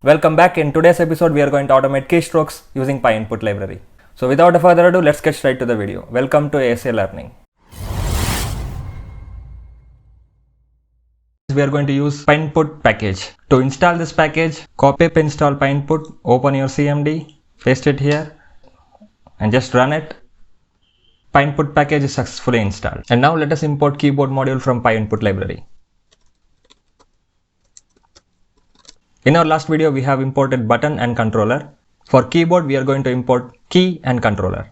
Welcome back. In today's episode, we are going to automate keystrokes using PyInput library. So without further ado, let's get straight to the video. Welcome to ASA Learning. We are going to use PyInput package. To install this package, copy pip install PyInput, open your CMD, paste it here and just run it. PyInput package is successfully installed. And now let us import keyboard module from PyInput library. In our last video, we have imported button and controller. For keyboard, we are going to import key and controller.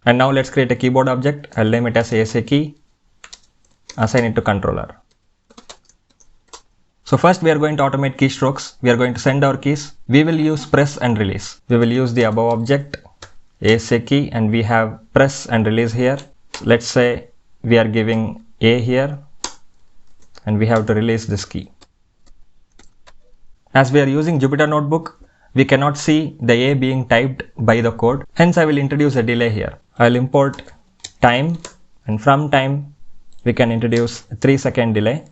And now let's create a keyboard object. I'll name it as ASA key. Assign it to controller. So first we are going to automate keystrokes. We are going to send our keys. We will use press and release. We will use the above object, ASA key, and we have press and release here. Let's say we are giving A here and we have to release this key. As we are using Jupyter Notebook, we cannot see the A being typed by the code. Hence, I will introduce a delay here. I'll import time, and from time, we can introduce a 3-second delay.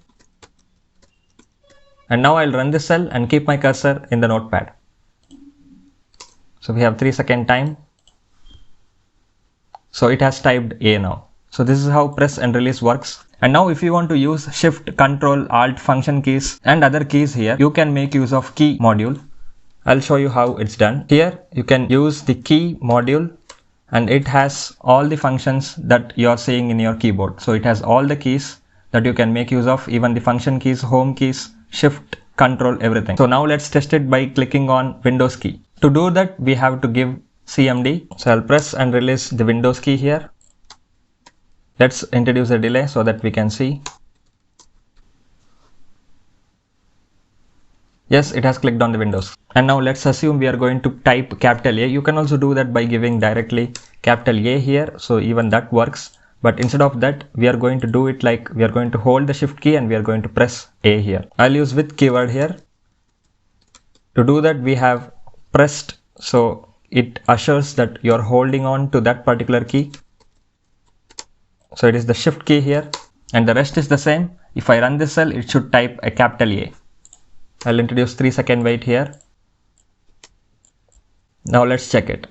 And now I'll run this cell and keep my cursor in the notepad. So we have 3-second time. So it has typed A now. So this is how press and release works. And now if you want to use Shift, Ctrl, Alt function keys and other keys here, you can make use of key module. I'll show you how it's done. Here you can use the key module and it has all the functions that you are seeing in your keyboard. So it has all the keys that you can make use of, even the function keys, home keys, Shift, Ctrl, everything. So now let's test it by clicking on Windows key. To do that, we have to give CMD. So I'll press and release the Windows key here. Let's introduce a delay so that we can see. Yes, it has clicked on the Windows. And now let's assume we are going to type capital A. You can also do that by giving directly capital A here. So even that works. But instead of that, we are going to do it like we are going to hold the Shift key and we are going to press A here. I'll use with keyword here. To do that, we have pressed. So it assures that you're holding on to that particular key. So it is the Shift key here and the rest is the same. If I run this cell, it should type a capital A. I'll introduce 3-second wait here. Now let's check it.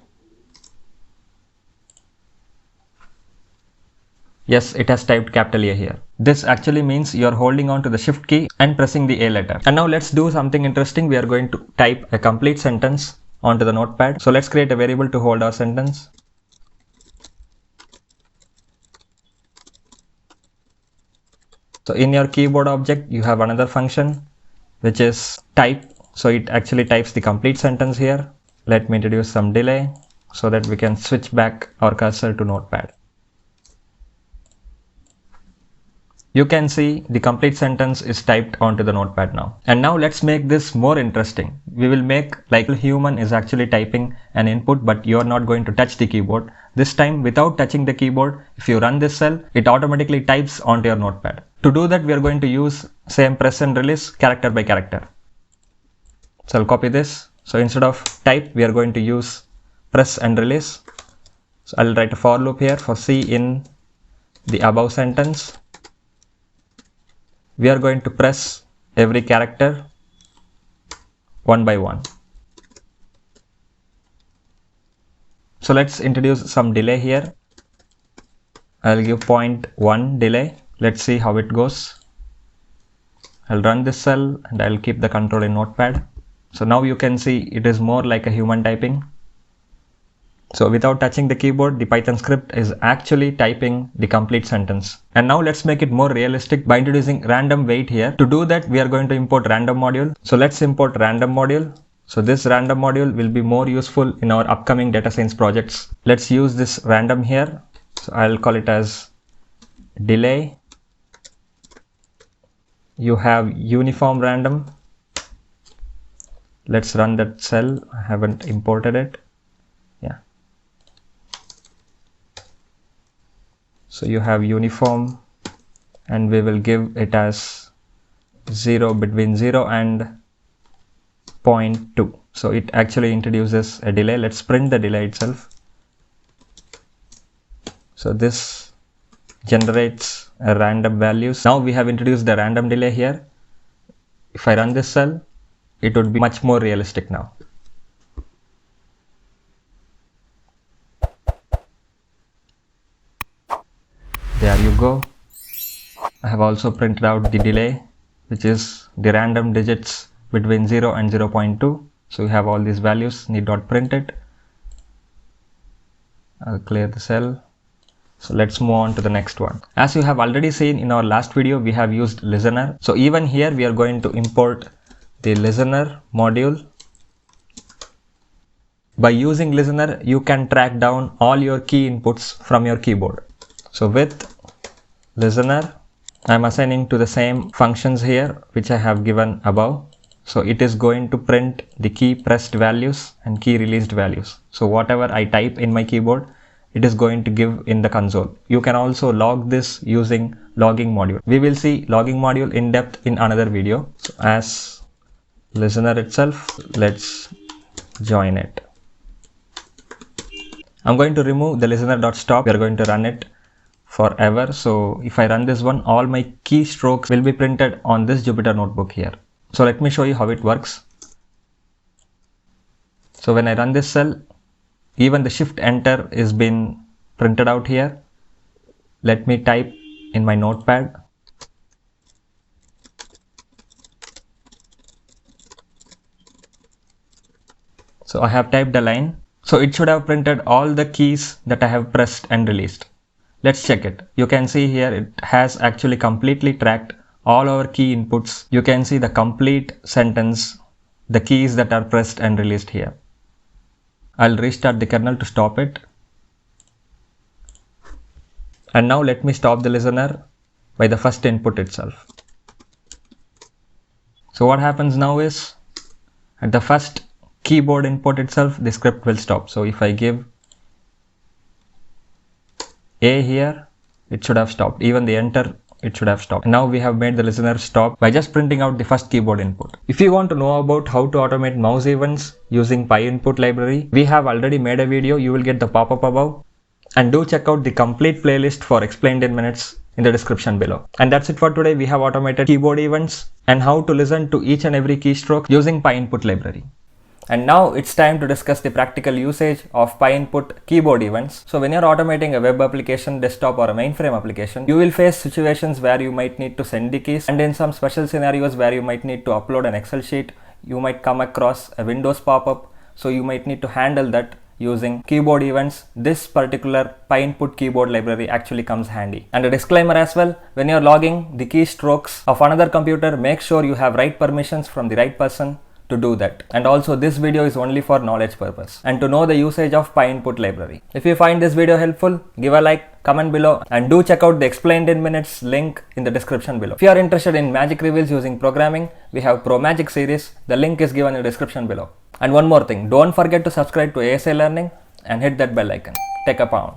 Yes, it has typed capital A here. This actually means you're holding on to the Shift key and pressing the A letter. And now let's do something interesting. We are going to type a complete sentence onto the notepad. So let's create a variable to hold our sentence. So in your keyboard object, you have another function which is type. So it actually types the complete sentence here. Let me introduce some delay so that we can switch back our cursor to notepad. You can see the complete sentence is typed onto the notepad now. And now let's make this more interesting. We will make like a human is actually typing an input, but you are not going to touch the keyboard. This time without touching the keyboard, if you run this cell, it automatically types onto your notepad. To do that, we are going to use same press and release character by character. So I'll copy this. So instead of type, we are going to use press and release. So I'll write a for loop here for C in the above sentence. We are going to press every character one by one. So let's introduce some delay here. I'll give 0.1 delay. Let's see how it goes. I'll run this cell and I'll keep the control in notepad. So now you can see it is more like a human typing. So without touching the keyboard, the Python script is actually typing the complete sentence. And now let's make it more realistic by introducing random wait here. To do that, we are going to import random module. So let's import random module. So this random module will be more useful in our upcoming data science projects. Let's use this random here. So I'll call it as delay. You have uniform random. Let's run that cell. I haven't imported it. Yeah. So you have uniform and we will give it as 0 between 0 and 0.2. So it actually introduces a delay. Let's print the delay itself. So this generates a random values. Now we have introduced the random delay here. If I run this cell, it would be much more realistic now. There you go. I have also printed out the delay, which is the random digits between 0 and 0.2. So we have all these values, need not print it. I'll clear the cell. So let's move on to the next one. As you have already seen in our last video, we have used listener. So even here we are going to import the listener module. By using listener, you can track down all your key inputs from your keyboard. So with listener, I'm assigning to the same functions here, which I have given above. So it is going to print the key pressed values and key released values. So whatever I type in my keyboard, it is going to give in the console. You can also log this using logging module. We will see logging module in depth in another video. So as listener itself, let's join it. I'm going to remove the listener.stop. We are going to run it forever. So if I run this one, all my keystrokes will be printed on this Jupyter notebook here. So let me show you how it works. So when I run this cell, even the shift enter is been printed out here. Let me type in my notepad. So I have typed a line. So it should have printed all the keys that I have pressed and released. Let's check it. You can see here it has actually completely tracked all our key inputs. You can see the complete sentence, the keys that are pressed and released here. I'll restart the kernel to stop it. And now let me stop the listener by the first input itself. So what happens now is at the first keyboard input itself, the script will stop. So if I give A here, it should have stopped. Even the enter, it should have stopped. Now we have made the listener stop by just printing out the first keyboard input. If you want to know about how to automate mouse events using PyInput library, we have already made a video. You will get the pop-up above. And do check out the complete playlist for explained in minutes in the description below. And that's it for today. We have automated keyboard events and how to listen to each and every keystroke using PyInput library. And now it's time to discuss the practical usage of PyInput keyboard events. So when you're automating a web application, desktop or a mainframe application, you will face situations where you might need to send the keys, and in some special scenarios where you might need to upload an Excel sheet, you might come across a Windows pop-up. So you might need to handle that using keyboard events. This particular PyInput keyboard library actually comes handy. And a disclaimer as well, when you're logging the keystrokes of another computer, make sure you have right permissions from the right person to do that. And also this video is only for knowledge purpose and to know the usage of PyInput library. If you find this video helpful, give a like, comment below, and do check out the explained in minutes link in the description below. If you are interested in magic reveals using programming, we have Pro Magic series. The link is given in the description below. And one more thing, don't forget to subscribe to ASA Learning and hit that bell icon. Take a pound.